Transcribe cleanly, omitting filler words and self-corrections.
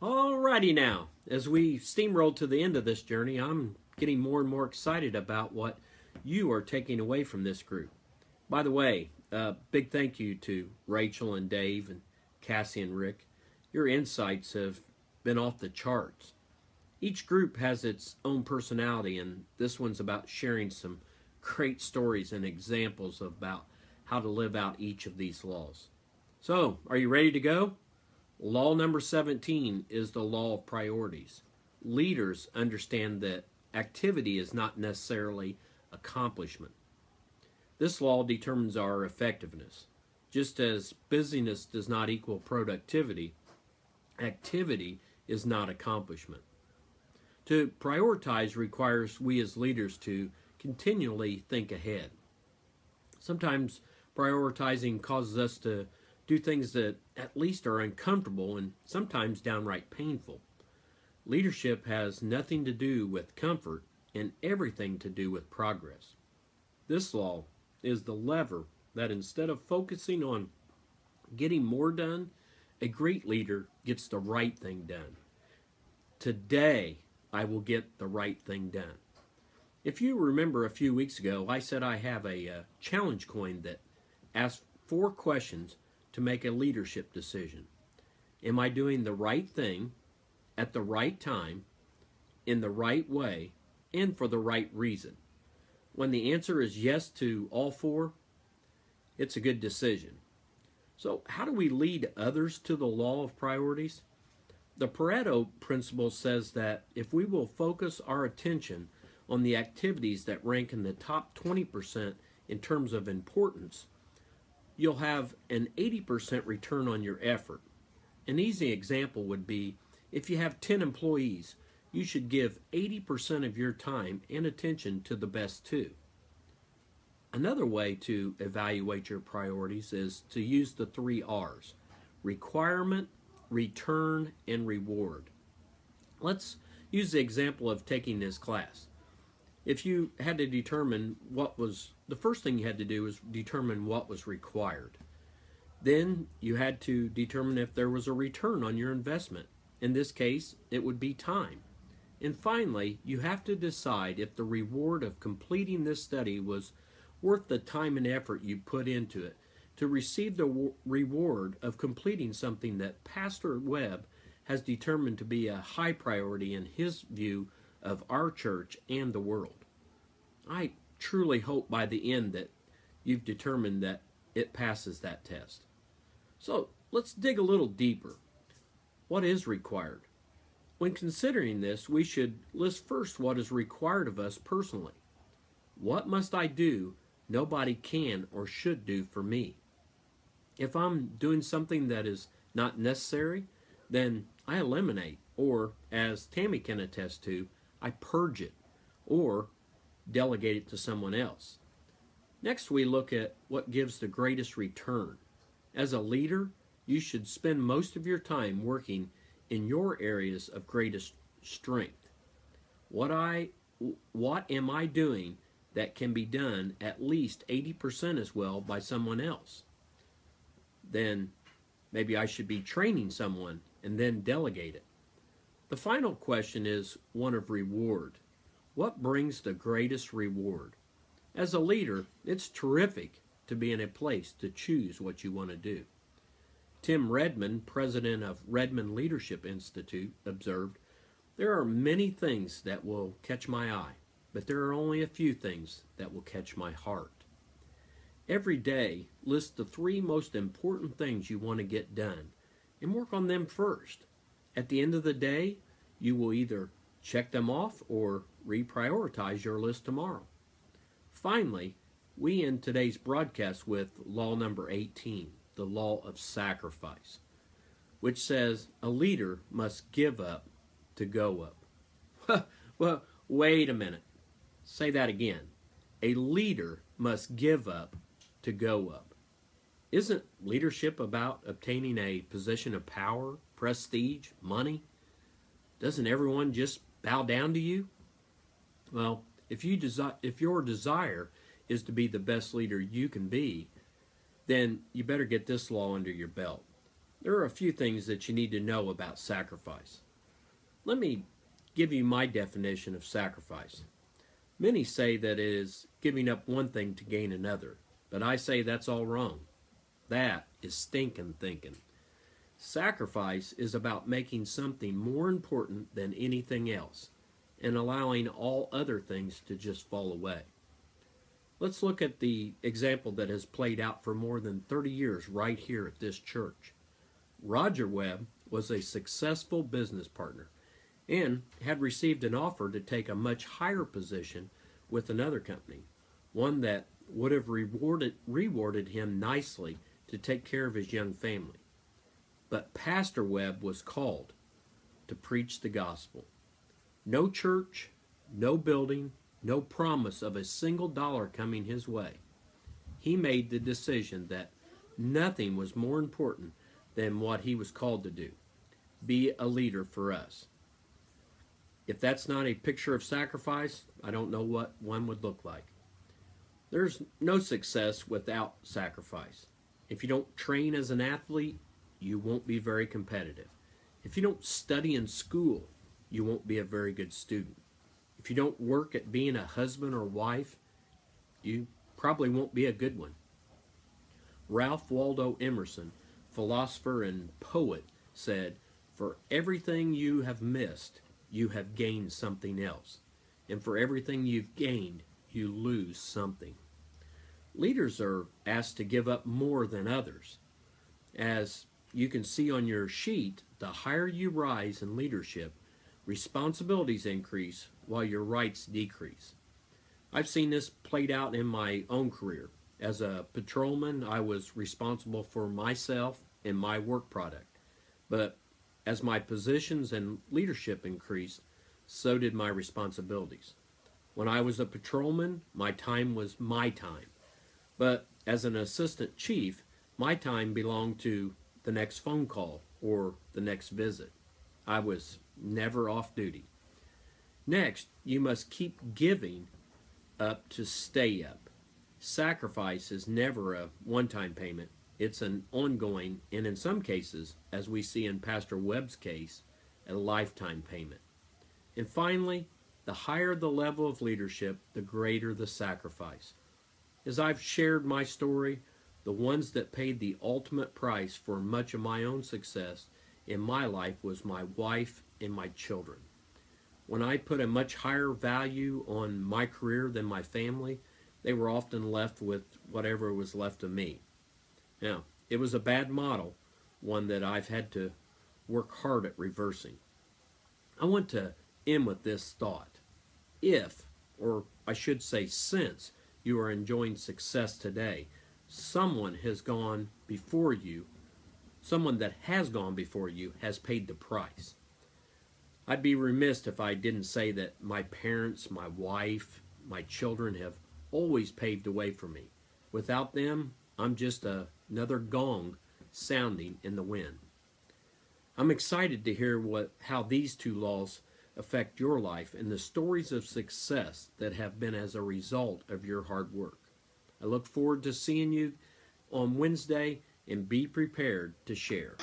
Alrighty now, as we steamroll to the end of this journey, I'm getting more and more excited about what you are taking away from this group. By the way, big thank you to Rachel and Dave and Cassie and Rick. Your insights have been off the charts. Each group has its own personality, and this one's about sharing some great stories and examples about how to live out each of these laws. So, are you ready to go? Law number 17 is the law of priorities. Leaders understand that activity is not necessarily accomplishment. This law determines our effectiveness. Just as busyness does not equal productivity, activity is not accomplishment. To prioritize requires we as leaders to continually think ahead. Sometimes prioritizing causes us to do things that at least are uncomfortable and sometimes downright painful. Leadership has nothing to do with comfort and everything to do with progress. This law is the lever that instead of focusing on getting more done, a great leader gets the right thing done. Today, I will get the right thing done. If you remember a few weeks ago, I said I have a challenge coin that asks 4 questions to make a leadership decision. Am I doing the right thing at the right time, in the right way, and for the right reason? When the answer is yes to all 4, it's a good decision. So, how do we lead others to the law of priorities? The Pareto principle says that if we will focus our attention on the activities that rank in the top 20% in terms of importance, you'll have an 80% return on your effort. An easy example would be if you have 10 employees, you should give 80% of your time and attention to the best 2. Another way to evaluate your priorities is to use the 3 R's: requirement, return, and reward. Let's use the example of taking this class. If you had to determine the first thing you had to do was determine what was required. Then you had to determine if there was a return on your investment. In this case, it would be time. And finally, you have to decide if the reward of completing this study was worth the time and effort you put into it to receive the reward of completing something that Pastor Webb has determined to be a high priority in his view of our church and the world. I truly hope by the end that you've determined that it passes that test. So let's dig a little deeper. What is required? When considering this, we should list first what is required of us personally. What must I do nobody can or should do for me? If I'm doing something that is not necessary, then I eliminate, or as Tammy can attest to, I purge it, or delegate it to someone else. Next, we look at what gives the greatest return. As a leader, you should spend most of your time working in your areas of greatest strength. What am I doing that can be done at least 80% as well by someone else? Then maybe I should be training someone and then delegate it. The final question is one of reward. What brings the greatest reward? As a leader, it's terrific to be in a place to choose what you want to do. Tim Redmond, president of Redmond Leadership Institute, observed, "There are many things that will catch my eye, but there are only a few things that will catch my heart." Every day, list the 3 most important things you want to get done and work on them first. At the end of the day, you will either check them off or reprioritize your list tomorrow. Finally, we end today's broadcast with law number 18, the law of sacrifice, which says a leader must give up to go up. Well, wait a minute. Say that again. A leader must give up to go up. Isn't leadership about obtaining a position of power, prestige, money? Doesn't everyone just bow down to you? Well, if your desire is to be the best leader you can be, then you better get this law under your belt. There are a few things that you need to know about sacrifice. Let me give you my definition of sacrifice. Many say that it is giving up one thing to gain another, but I say that's all wrong. That is stinking thinking. Sacrifice is about making something more important than anything else and allowing all other things to just fall away. Let's look at the example that has played out for more than 30 years right here at this church. Roger Webb was a successful business partner and had received an offer to take a much higher position with another company, one that would have rewarded him nicely to take care of his young family. But Pastor Webb was called to preach the gospel. No church, no building, no promise of a single dollar coming his way. He made the decision that nothing was more important than what he was called to do, be a leader for us. If that's not a picture of sacrifice, I don't know what one would look like. There's no success without sacrifice. If you don't train as an athlete, you won't be very competitive. If you don't study in school, you won't be a very good student. If you don't work at being a husband or wife, you probably won't be a good one. Ralph Waldo Emerson, philosopher and poet, said, "For everything you have missed, you have gained something else. And for everything you've gained, you lose something." Leaders are asked to give up more than others. As you can see on your sheet, the higher you rise in leadership, responsibilities increase while your rights decrease. I've seen this played out in my own career. As a patrolman, I was responsible for myself and my work product. But as my positions and leadership increased, so did my responsibilities. When I was a patrolman, my time was my time. But as an assistant chief, my time belonged to the next phone call or the next visit. I was never off duty. Next, you must keep giving up to stay up. Sacrifice is never a one-time payment. It's an ongoing, and in some cases, as we see in Pastor Webb's case, a lifetime payment. And finally, the higher the level of leadership, the greater the sacrifice. As I've shared my story, the ones that paid the ultimate price for much of my own success in my life was my wife and my children. When I put a much higher value on my career than my family, they were often left with whatever was left of me. Now, it was a bad model, one that I've had to work hard at reversing. I want to end with this thought. If, or I should say since, you are enjoying success today, someone that has gone before you has paid the price. I'd be remiss if I didn't say that my parents, my wife, my children have always paved the way for me. Without them, I'm just another gong sounding in the wind. I'm excited to hear how these two laws affect your life and the stories of success that have been as a result of your hard work. I look forward to seeing you on Wednesday, and be prepared to share.